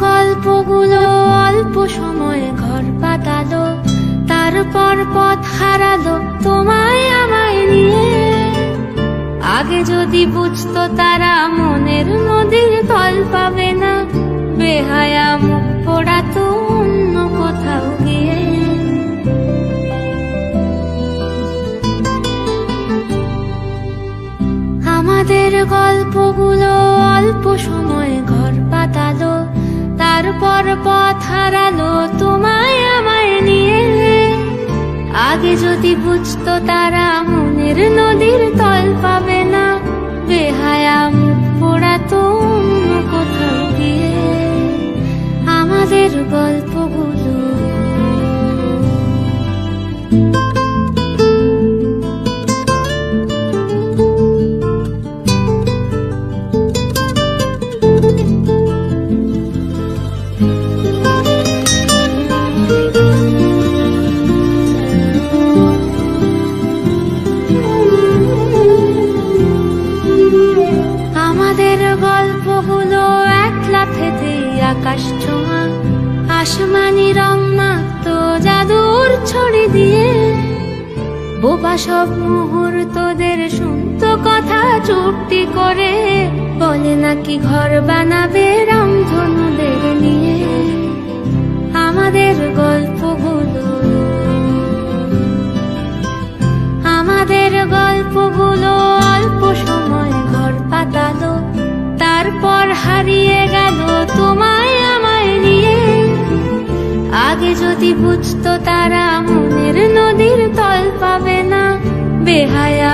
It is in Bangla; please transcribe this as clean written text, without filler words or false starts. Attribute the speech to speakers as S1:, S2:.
S1: গল্পগুলো অল্প সময়ে ঘর পাতালো, তারপর পথ হারালো তোমায় আমায় নিয়ে। আগে যদি বুঝতো তারা মনের নদীর তল পাবে না, বেহায়া মুখ পোড়াতো অন্য কোথাও গিয়ে। আমাদের গল্পগুলো অল্প সময়ে ঘর পাতালো, তারপর পথ হারালো তোমায় আমায় নিয়ে। আগে যদি বুঝতো তারা মনের নদীর তল পাবে না, বেহায়া মুখ পোড়াতো অন্য কোথাও গিয়ে। আমাদের গল্পগুলো আকাশ ছোঁয়া, আসমানি রং মাখতো জাদুর ছড়ি দিয়ে। বোবা সব মুহূর্তদের শুনতো কথা চুপটি করে, বলে নাকি ঘর বানাবে রামধনুদের নিয়ে। আমাদের গল্পগুলো অল্প সময় ঘর পাতালো, তারপর হারিয়ে গেল তোমায় আমায় নিয়ে। আগে যদি বুঝতো তারা মনের নদীর তল পাবে না, বেহায়া